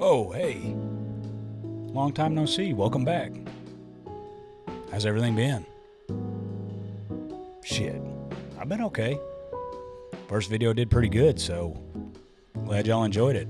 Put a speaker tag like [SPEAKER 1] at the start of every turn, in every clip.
[SPEAKER 1] Oh, hey. Long time no see. Welcome back. How's everything been? Shit. I've been okay. First video did pretty good, so glad y'all enjoyed it.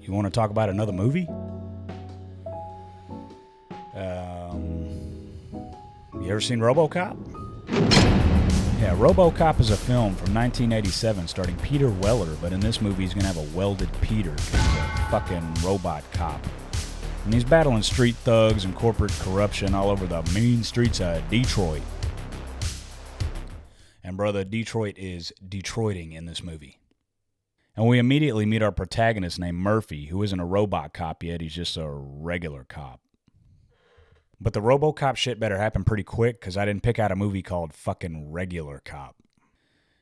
[SPEAKER 1] You want to talk about another movie? You ever seen RoboCop? Yeah, RoboCop is a film from 1987 starring Peter Weller, but in this movie he's going to have a welded Peter because he's a fucking robot cop. And he's battling street thugs and corporate corruption all over the mean streets of Detroit. And brother, Detroit is Detroiting in this movie. And we immediately meet our protagonist named Murphy, who isn't a robot cop yet, he's just a regular cop. But the RoboCop shit better happen pretty quick, because I didn't pick out a movie called fucking Regular Cop.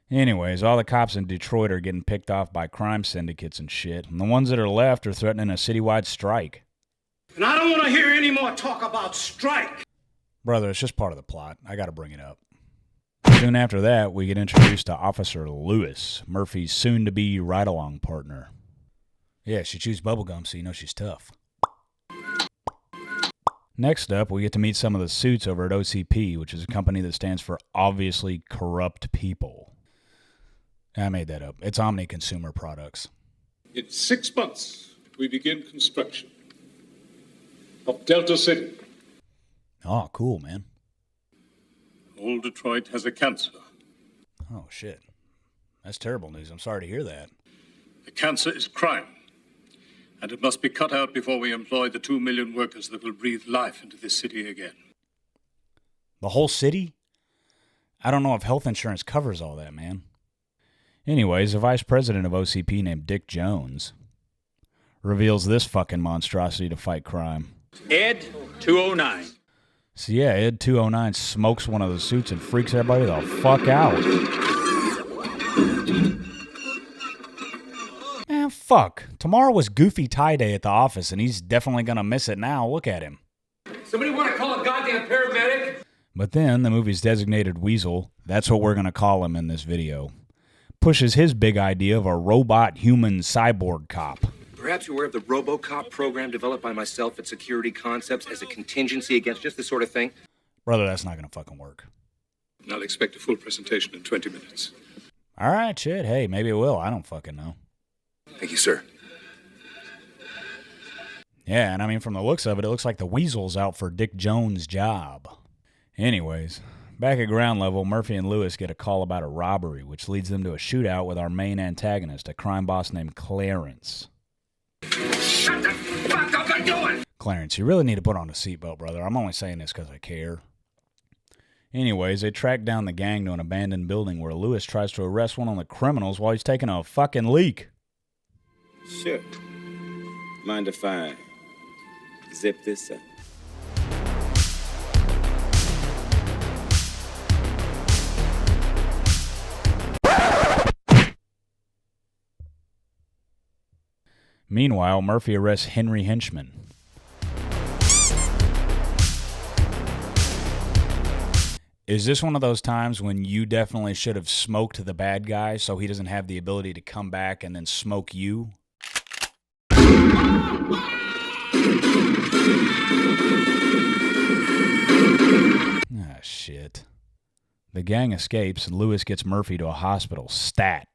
[SPEAKER 1] Anyways, all the cops in Detroit are getting picked off by crime syndicates and shit, and the ones that are left are threatening a citywide strike.
[SPEAKER 2] And I don't want to hear any more talk about strike!
[SPEAKER 1] Brother, it's just part of the plot. I gotta bring it up. Soon after that, we get introduced to Officer Lewis, Murphy's soon-to-be ride-along partner. Yeah, she chews bubblegum, so you know she's tough. Next up, we get to meet some of the suits over at OCP, which is a company that stands for Obviously Corrupt People. I made that up. It's Omni Consumer Products.
[SPEAKER 3] In 6 months, we begin construction of Delta City.
[SPEAKER 1] Oh, cool, man.
[SPEAKER 3] Old Detroit has a cancer.
[SPEAKER 1] Oh, shit. That's terrible news. I'm sorry to hear that.
[SPEAKER 3] The cancer is crime, and it must be cut out before we employ the 2 million workers that will breathe life into this city again.
[SPEAKER 1] The whole city? I don't know if health insurance covers all that, man. Anyways, a vice president of OCP named Dick Jones reveals this fucking monstrosity to fight crime.
[SPEAKER 2] ED-209.
[SPEAKER 1] So yeah, ED-209 smokes one of the suits and freaks everybody the fuck out. Man, fuck. Tomorrow was Goofy Tie Day at the office, and he's definitely gonna miss it now. Look at him.
[SPEAKER 2] Somebody want to call a goddamn paramedic?
[SPEAKER 1] But then, the movie's designated weasel, that's what we're gonna call him in this video, pushes his big idea of a robot-human-cyborg cop.
[SPEAKER 4] Perhaps you're aware of the RoboCop program developed by myself at Security Concepts as a contingency against just this sort of thing?
[SPEAKER 1] Brother, that's not gonna fucking work.
[SPEAKER 3] I'll expect a full presentation in 20 minutes.
[SPEAKER 1] Alright, shit. Hey, maybe it will. I don't fucking know.
[SPEAKER 4] Thank you, sir.
[SPEAKER 1] Yeah, and I mean, from the looks of it, it looks like the weasel's out for Dick Jones' job. Anyways, back at ground level, Murphy and Lewis get a call about a robbery, which leads them to a shootout with our main antagonist, a crime boss named Clarence.
[SPEAKER 2] Shut the fuck up and do it!
[SPEAKER 1] Clarence, you really need to put on a seatbelt, brother. I'm only saying this because I care. Anyways, they track down the gang to an abandoned building where Lewis tries to arrest one of the criminals while he's taking a fucking leak.
[SPEAKER 5] Sure. Mind if I zip this up?
[SPEAKER 1] Meanwhile, Murphy arrests Henry Henchman. Is this one of those times when you definitely should have smoked the bad guy so he doesn't have the ability to come back and then smoke you? Ah, shit. The gang escapes and Lewis gets Murphy to a hospital. Stat.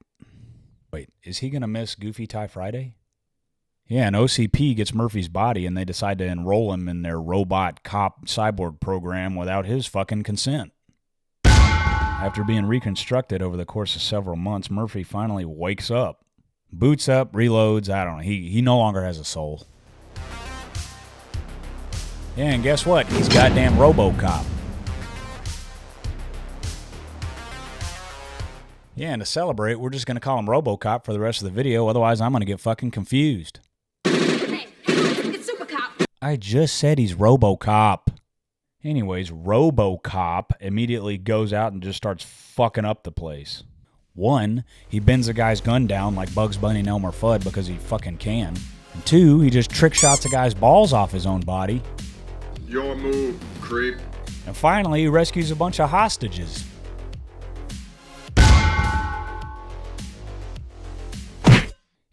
[SPEAKER 1] Wait, is he gonna miss Goofy Tie Friday? Yeah, and OCP gets Murphy's body and they decide to enroll him in their robot cop cyborg program without his fucking consent. After being reconstructed over the course of several months, Murphy finally wakes up. Boots up, reloads, I don't know, he no longer has a soul. Yeah, and guess what? He's goddamn RoboCop. Yeah, and to celebrate, we're just gonna call him RoboCop for the rest of the video, otherwise I'm gonna get fucking confused.
[SPEAKER 6] It's Super Cop.
[SPEAKER 1] I just said he's RoboCop. Anyways, RoboCop immediately goes out and just starts fucking up the place. One, he bends a guy's gun down like Bugs Bunny and Elmer Fudd because he fucking can. And two, he just trick shots a guy's balls off his own body.
[SPEAKER 7] Your move, creep.
[SPEAKER 1] And finally, he rescues a bunch of hostages.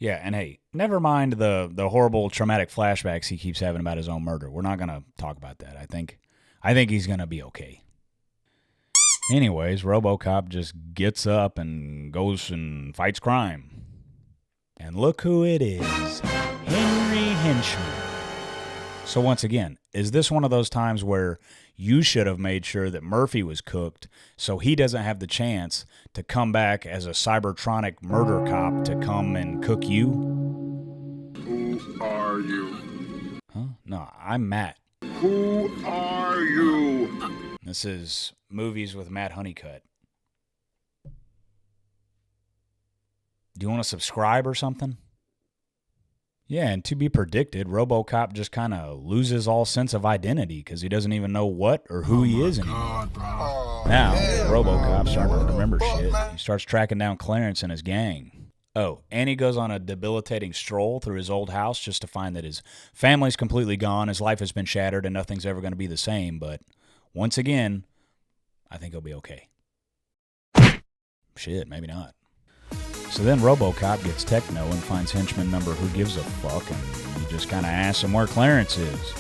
[SPEAKER 1] Yeah, and hey, never mind the horrible traumatic flashbacks he keeps having about his own murder. We're not going to talk about that. I think he's going to be okay. Anyways, RoboCop just gets up and goes and fights crime. And look who it is. Henry Henchman. So once again, is this one of those times where you should have made sure that Murphy was cooked so he doesn't have the chance to come back as a Cybertronic murder cop to come and cook you?
[SPEAKER 7] Who are you?
[SPEAKER 1] Huh? No, I'm Matt.
[SPEAKER 7] Who are you?
[SPEAKER 1] This is Movies with Matt Honeycutt. Do you want to subscribe or something? Yeah, and to be predicted, RoboCop just kind of loses all sense of identity because he doesn't even know what or who he is anymore. Now, RoboCop's starting to remember shit. He starts tracking down Clarence and his gang. Oh, and he goes on a debilitating stroll through his old house just to find that his family's completely gone, his life has been shattered, and nothing's ever going to be the same. But once again, I think he'll be okay. Shit, maybe not. So then RoboCop gets techno and finds henchman number Who Gives a Fuck, and he just kind of asks him where Clarence is.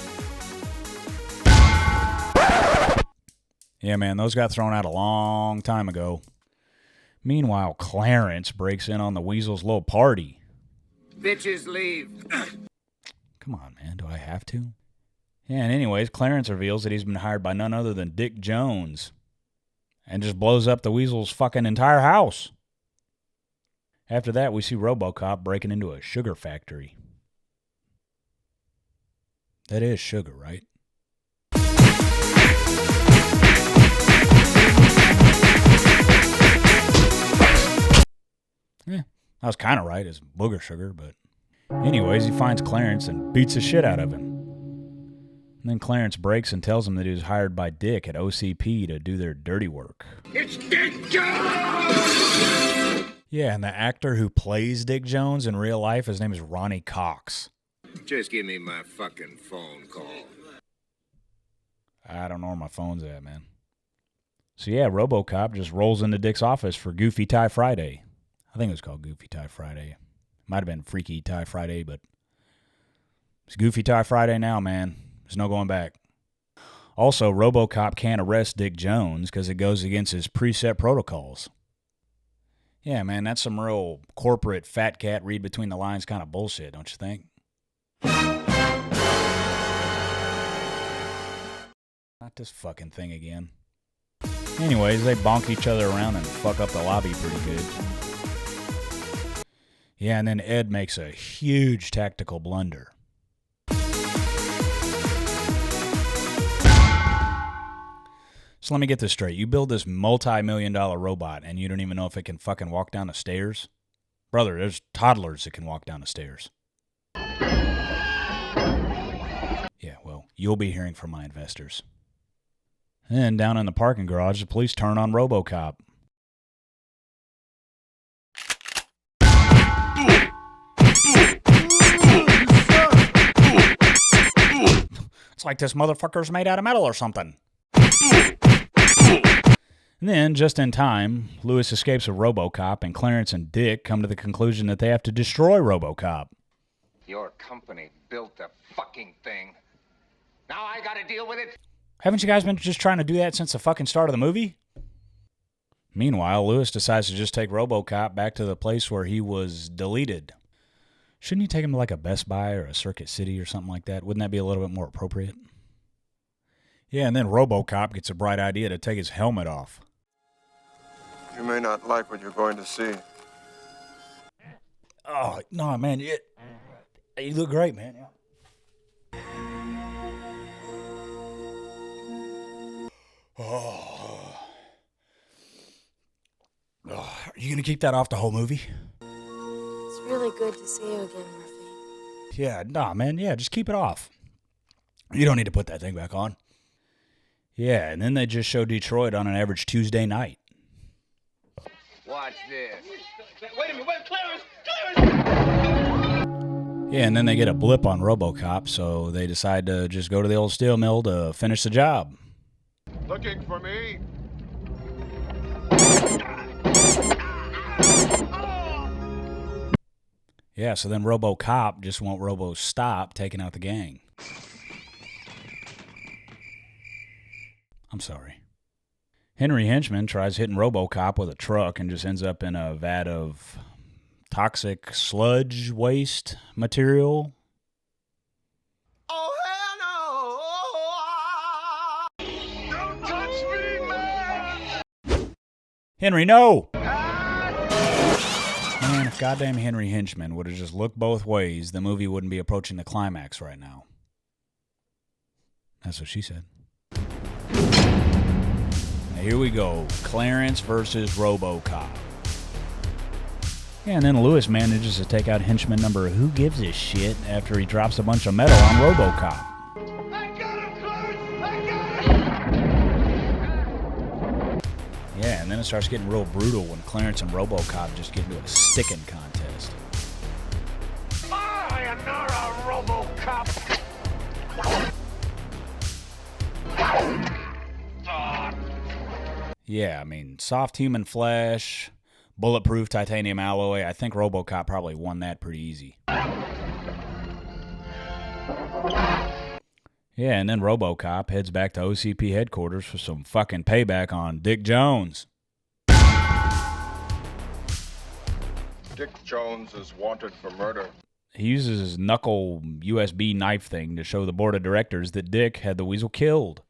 [SPEAKER 1] Yeah, man, those got thrown out a long time ago. Meanwhile, Clarence breaks in on the Weasel's little party.
[SPEAKER 4] Bitches leave.
[SPEAKER 1] Come on, man, do I have to? Yeah, and anyways, Clarence reveals that he's been hired by none other than Dick Jones and just blows up the Weasel's fucking entire house. After that, we see RoboCop breaking into a sugar factory. That is sugar, right? Yeah, I was kind of right. It's booger sugar, but... Anyways, he finds Clarence and beats the shit out of him. And then Clarence breaks and tells him that he was hired by Dick at OCP to do their dirty work.
[SPEAKER 2] It's Dick Jones!
[SPEAKER 1] Yeah, and the actor who plays Dick Jones in real life, his name is Ronnie Cox.
[SPEAKER 4] Just give me my fucking phone call.
[SPEAKER 1] I don't know where my phone's at, man. So yeah, RoboCop just rolls into Dick's office for Goofy Tie Friday. I think it was called Goofy Tie Friday. Might have been Freaky Tie Friday, but it's Goofy Tie Friday now, man. There's no going back. Also, RoboCop can't arrest Dick Jones because it goes against his preset protocols. Yeah, man, that's some real corporate fat cat read between the lines kind of bullshit, don't you think? Not this fucking thing again. Anyways, they bonk each other around and fuck up the lobby pretty good. Yeah, and then Ed makes a huge tactical blunder. So let me get this straight. You build this multi-million-dollar robot and you don't even know if it can fucking walk down the stairs? Brother, there's toddlers that can walk down the stairs. Yeah, well, you'll be hearing from my investors. And down in the parking garage, the police turn on RoboCop. It's like this motherfucker's made out of metal or something. And then, just in time, Lewis escapes with RoboCop, and Clarence and Dick come to the conclusion that they have to destroy RoboCop.
[SPEAKER 4] Your company built the fucking thing. Now I gotta deal with it.
[SPEAKER 1] Haven't you guys been just trying to do that since the fucking start of the movie? Meanwhile, Lewis decides to just take RoboCop back to the place where he was deleted. Shouldn't you take him to like a Best Buy or a Circuit City or something like that? Wouldn't that be a little bit more appropriate? Yeah, and then RoboCop gets a bright idea to take his helmet off.
[SPEAKER 7] You may not like what you're going to see.
[SPEAKER 1] Oh, no, man. You look great, man. Oh. Are you going to keep that off the whole movie?
[SPEAKER 6] It's really good to see you again, Murphy.
[SPEAKER 1] Yeah, nah, man. Yeah, just keep it off. You don't need to put that thing back on. Yeah, and then they just show Detroit on an average Tuesday night.
[SPEAKER 4] Watch this.
[SPEAKER 2] Wait a minute, Clarence!
[SPEAKER 1] Yeah, and then they get a blip on RoboCop, so they decide to just go to the old steel mill to finish the job.
[SPEAKER 7] Looking for me?
[SPEAKER 1] Yeah, so then RoboCop just won't Robo-stop taking out the gang. I'm sorry. Henry Henchman tries hitting RoboCop with a truck and just ends up in a vat of toxic sludge waste material.
[SPEAKER 2] Oh, hell no! Don't touch me, man!
[SPEAKER 1] Henry, no! Man, if goddamn Henry Henchman would have just looked both ways, the movie wouldn't be approaching the climax right now. That's what she said. Now here we go. Clarence versus RoboCop. Yeah, and then Lewis manages to take out henchman number who gives a shit after he drops a bunch of metal on RoboCop.
[SPEAKER 2] I got him, Clarence! I got him!
[SPEAKER 1] Yeah, and then it starts getting real brutal when Clarence and RoboCop just get into a sticking contest.
[SPEAKER 2] I am not a RoboCop!
[SPEAKER 1] Yeah, I mean, soft human flesh, bulletproof titanium alloy. I think RoboCop probably won that pretty easy. Yeah, and then RoboCop heads back to OCP headquarters for some fucking payback on Dick Jones.
[SPEAKER 7] Dick Jones is wanted for murder.
[SPEAKER 1] He uses his knuckle USB knife thing to show the board of directors that Dick had the weasel killed.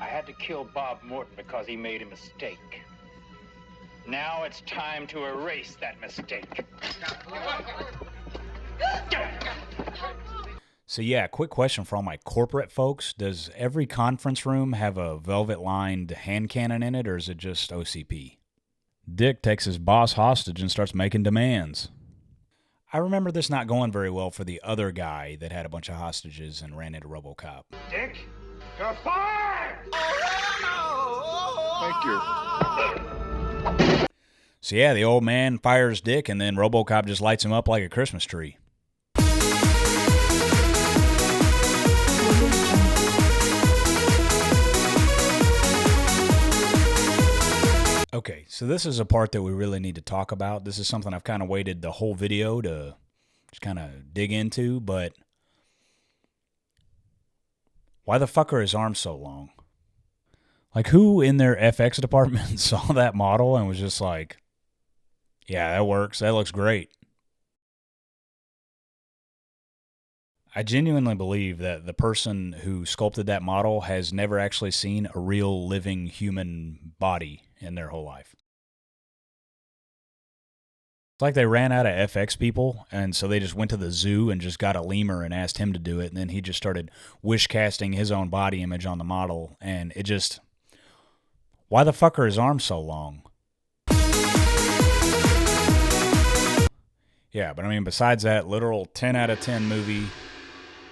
[SPEAKER 8] I had to kill Bob Morton because he made a mistake. Now it's time to erase that mistake.
[SPEAKER 1] So yeah, quick question for all my corporate folks. Does every conference room have a velvet-lined hand cannon in it, or is it just OCP? Dick takes his boss hostage and starts making demands. I remember this not going very well for the other guy that had a bunch of hostages and ran into RoboCop.
[SPEAKER 2] Dick, you're fired!
[SPEAKER 7] Thank you.
[SPEAKER 1] So yeah, the old man fires Dick, and then RoboCop just lights him up like a Christmas tree. Okay, so this is a part that we really need to talk about. This is something I've kind of waited the whole video to just kind of dig into, but why the fuck are his arms so long? Like, who in their FX department saw that model and was just like, yeah, that works. That looks great. I genuinely believe that the person who sculpted that model has never actually seen a real living human body in their whole life. It's like they ran out of FX people, and so they just went to the zoo and just got a lemur and asked him to do it, and then he just started wish casting his own body image on the model, and it just... Why the fuck are his arms so long? Yeah, but I mean, besides that, literal 10 out of 10 movie,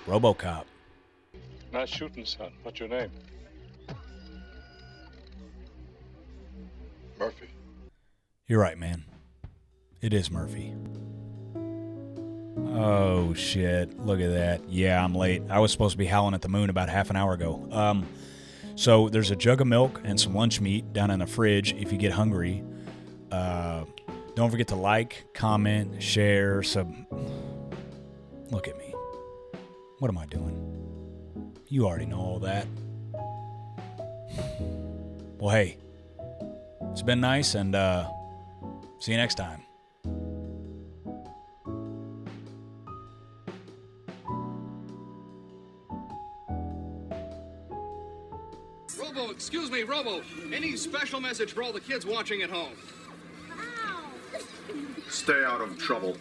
[SPEAKER 1] RoboCop.
[SPEAKER 3] Nice shooting, son. What's your name?
[SPEAKER 7] Murphy.
[SPEAKER 1] You're right, man. It is Murphy. Oh, shit. Look at that. Yeah, I'm late. I was supposed to be howling at the moon about half an hour ago. So there's a jug of milk and some lunch meat down in the fridge if you get hungry. Don't forget to like, comment, share, Look at me. What am I doing? You already know all that. Well, hey. It's been nice, and see you next time.
[SPEAKER 9] Robo, excuse me, Robo. Any special message for all the kids watching at home?
[SPEAKER 7] Stay out of trouble.